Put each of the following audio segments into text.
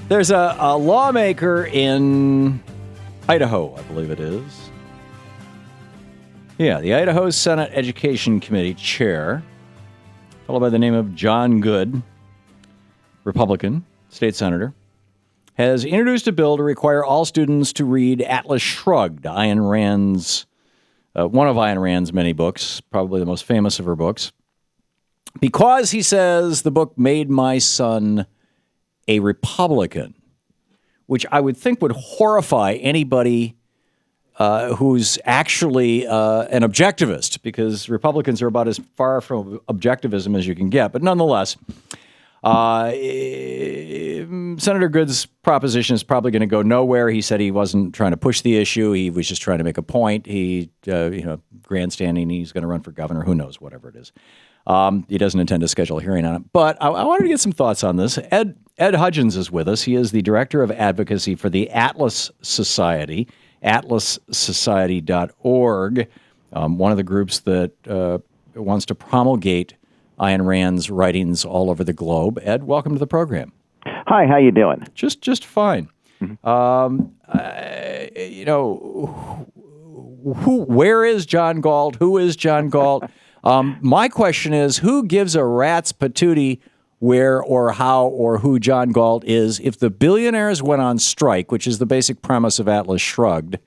There's a lawmaker in Idaho, I believe it is. Yeah, the Idaho Senate Education Committee chair, a fellow by the name of John Good, Republican, state senator, has introduced a bill to require all students to read Atlas Shrugged, Ayn Rand's, one of Ayn Rand's many books, probably the most famous of her books, because he says the book made my son a Republican, which I would think would horrify anybody who's actually an objectivist, because Republicans are about as far from objectivism as you can get. But nonetheless, Senator Good's proposition is probably going to go nowhere. He said he wasn't trying to push the issue. He was just trying to make a point. He, grandstanding, he's going to run for governor. Who knows, whatever it is. He doesn't intend to schedule a hearing on it. But I wanted to get some thoughts on this. Ed Hudgins is with us. He is the director of advocacy for the Atlas Society, atlassociety.org, one of the groups that wants to promulgate Ayn Rand's writings all over the globe. Ed, welcome to the program. Hi, how you doing? Just fine. Mm-hmm. Where is John Galt? Who is John Galt? My question is, who gives a rat's patootie where or how or who John Galt is? If the billionaires went on strike, which is the basic premise of Atlas Shrugged,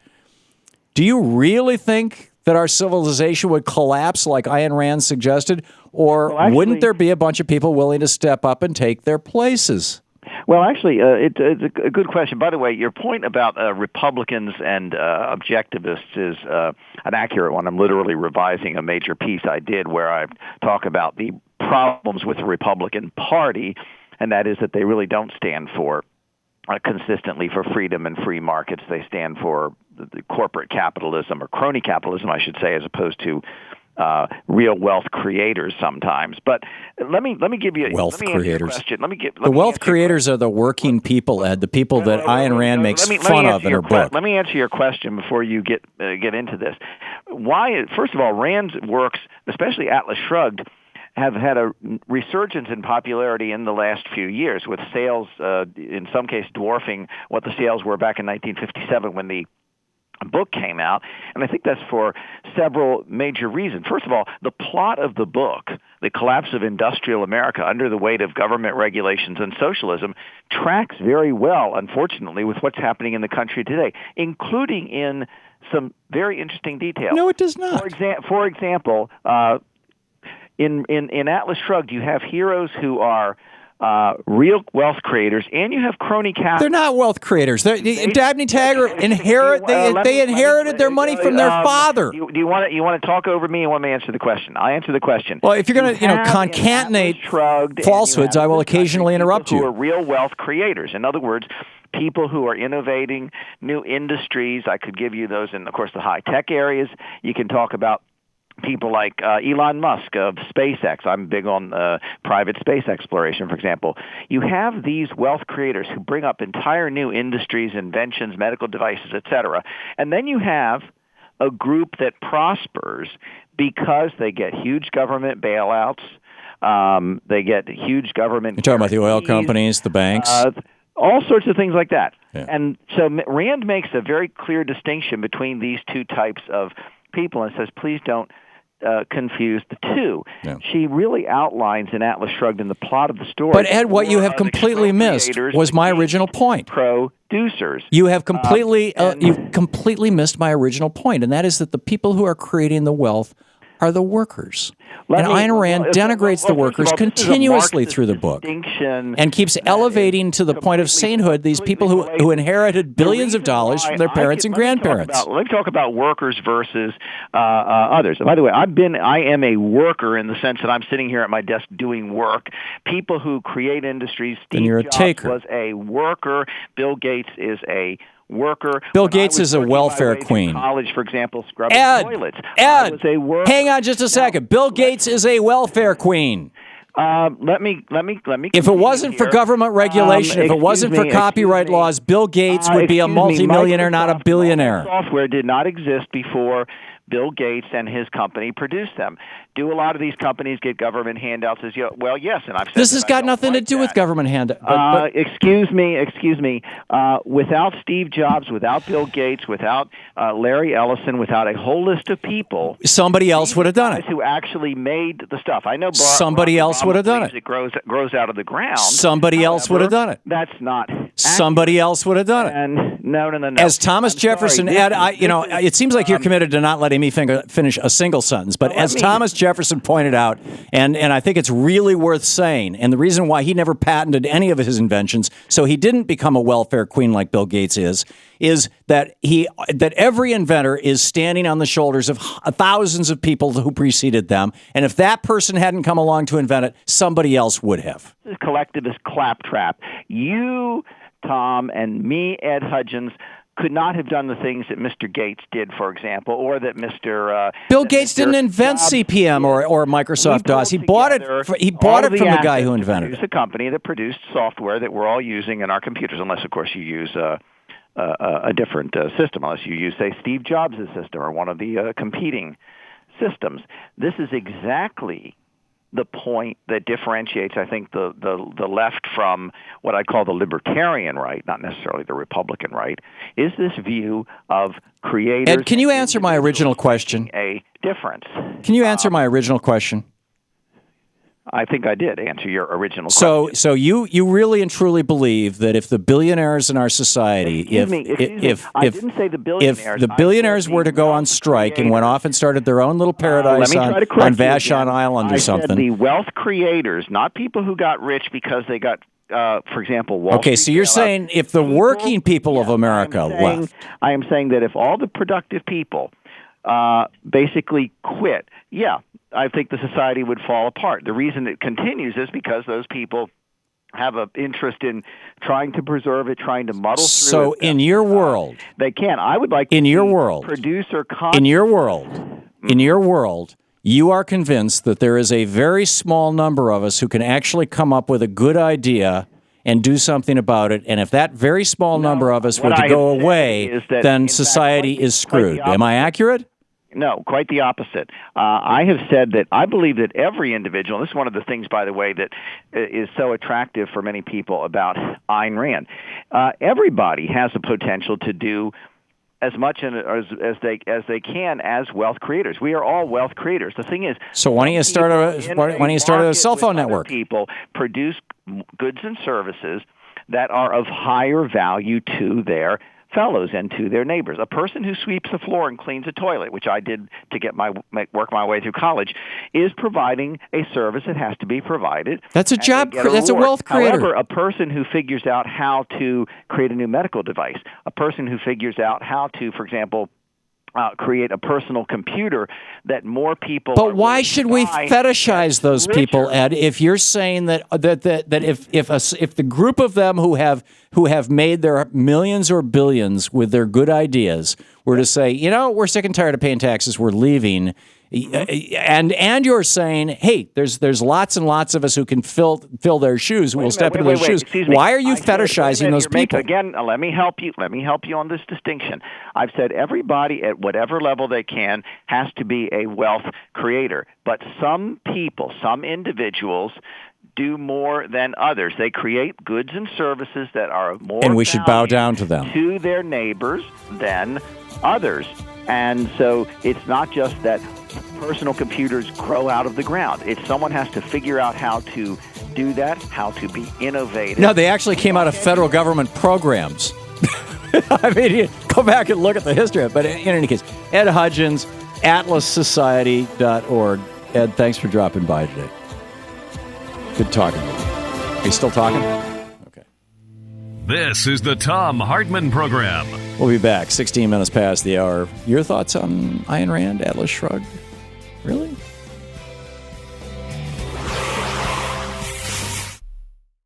do you really think that our civilization would collapse like Ayn Rand suggested? Or wouldn't there be a bunch of people willing to step up and take their places? Well, actually, it's a good question. By the way, your point about Republicans and objectivists is an accurate one. I'm literally revising a major piece I did where I talk about the problems with the Republican Party, and that is that they really don't stand for consistently for freedom and free markets. They stand for the corporate capitalism, or crony capitalism, I should say, as opposed to real wealth creators sometimes. But let me give you wealth creators. The wealth creators are the working people, Ed, the people that Ayn Rand makes fun of in her book. Let me answer your question before you get into this. Why? First of all, Rand's works, especially Atlas Shrugged, have had a resurgence in popularity in the last few years, with sales in some case dwarfing what the sales were back in 1957 when the book came out. And I think that's for several major reasons. First of all, the plot of the book, The Collapse of Industrial America Under the Weight of Government Regulations and Socialism, tracks very well, unfortunately, with what's happening in the country today, including in some very interesting details. No, it does not. For example, in Atlas Shrugged, you have heroes who are real wealth creators, and you have crony capitalists. They're not wealth creators. Dabney Taggart inherited their money from their father. Do you want to talk over me and want me to answer the question? I answer the question. Well, if you're going to concatenate falsehoods, I will occasionally interrupt you. Who are real wealth creators? In other words, people who are innovating new industries. I could give you those in, of course, the high-tech areas. You can talk about people like Elon Musk of SpaceX. I'm big on private space exploration, for example. You have these wealth creators who bring up entire new industries, inventions, medical devices, etc. And then you have a group that prospers because they get huge government bailouts. They get huge government. You're talking about the oil companies, the banks? All sorts of things like that. Yeah. And so Rand makes a very clear distinction between these two types of people and says, please don't confuse the two. Yeah. She really outlines in Atlas Shrugged in the plot of the story. But Ed, what you have completely missed was my original point. Producers. You have completely you've completely missed my original point, and that is that the people who are creating the wealth are the workers. Ayn Rand denigrates the workers continuously through the book and keeps elevating to the point of sainthood these people who inherited billions of dollars from their parents and grandparents. Let me talk about workers versus others. By the way, I am a worker in the sense that I'm sitting here at my desk doing work. People who create industries, Steve Jobs was a worker. Bill Gates is a worker. Bill Gates is a welfare queen. College, for example, scrubbing toilets. Ed, hang on just a second. Bill Gates is a welfare queen. Let me. If it wasn't for government regulation, if it wasn't for copyright laws, Bill Gates would be a multimillionaire, not a billionaire. Software did not exist before Bill Gates and his company produce them. Do a lot of these companies get government handouts? Well, yes, and I've said this has got nothing to do with government handouts. Excuse me. Without Steve Jobs, without Bill Gates, without Larry Ellison, without a whole list of people, somebody else would have done it. Who actually made the stuff? I know. Somebody else would have done it. It grows out of the ground. Somebody else would have done it. That's not. Somebody else would have done it. And no. As Thomas Jefferson, it seems like you're committed to not letting me finish a single sentence. But as Thomas Jefferson pointed out, and I think it's really worth saying, and the reason why he never patented any of his inventions, so he didn't become a welfare queen like Bill Gates is that every inventor is standing on the shoulders of thousands of people who preceded them, and if that person hadn't come along to invent it, somebody else would have. This collectivist claptrap. You, Tom, and me, Ed Hudgins, could not have done the things that Mr. Gates did, for example, or that Mr. Bill Gates didn't invent CPM or Microsoft DOS. He bought it. He bought it from the guy who invented it. It's a company that produced software that we're all using in our computers, unless, of course, you use a different system, unless you use, say, Steve Jobs' system or one of the competing systems. This is exactly the point that differentiates, I think, the left from what I call the libertarian right, not necessarily the Republican right, is this view of creators. Ed, can you answer my original question? A difference. Can you answer my original question? I think I did answer your original question. So you really and truly believe that if the billionaires in our society, if the billionaires were to go on strike and went off and started their own little paradise on Vashon Island or something. I said the wealth creators, not people who got rich because they got, for example, Wall Street. Okay, so you're saying if the working people of America left. I am saying that if all the productive people basically quit, I think the society would fall apart. The reason it continues is because those people have an interest in trying to preserve it, trying to muddle through it. So in your world, they can. I would like in to your world, producer in your world, you are convinced that there is a very small number of us who can actually come up with a good idea and do something about it. And if that very small number of us were to go away, then society is screwed. Am I accurate? No, quite the opposite. I have said that I believe that every individual, and this is one of the things, by the way, that is so attractive for many people about Ayn Rand, everybody has the potential to do as much as they can as wealth creators. We are all wealth creators. The thing is, so why don't you start a cell phone network? People produce goods and services that are of higher value to their fellows and to their neighbors. A person who sweeps the floor and cleans a toilet, which I did to work my way through college, is providing a service that has to be provided. That's a job. That's a wealth creator. However, a person who figures out how to create a new medical device, a person who figures out how to, for example, create a personal computer that more people. But why should we fetishize those people, Ed? If you're saying that if the group of them who have made their millions or billions with their good ideas were to say, we're sick and tired of paying taxes, we're leaving. And you're saying, hey, there's lots and lots of us who can fill their shoes, who will step into their shoes. Why are you fetishizing those people? Again, let me help you. Let me help you on this distinction. I've said everybody at whatever level they can has to be a wealth creator, but some people, some individuals, do more than others. They create goods and services that are of more and we should bow down to them, to their neighbors than others. And so it's not just that personal computers grow out of the ground. Someone has to figure out how to do that, how to be innovative. No, they actually came out of federal government programs. I mean, go back and look at the history of it. But in any case, Ed Hudgins, atlassociety.org. Ed, thanks for dropping by today. Good talking to you. Are you still talking? Okay. This is the Thom Hartmann Program. We'll be back 16 minutes past the hour. Your thoughts on Ayn Rand, Atlas Shrugged?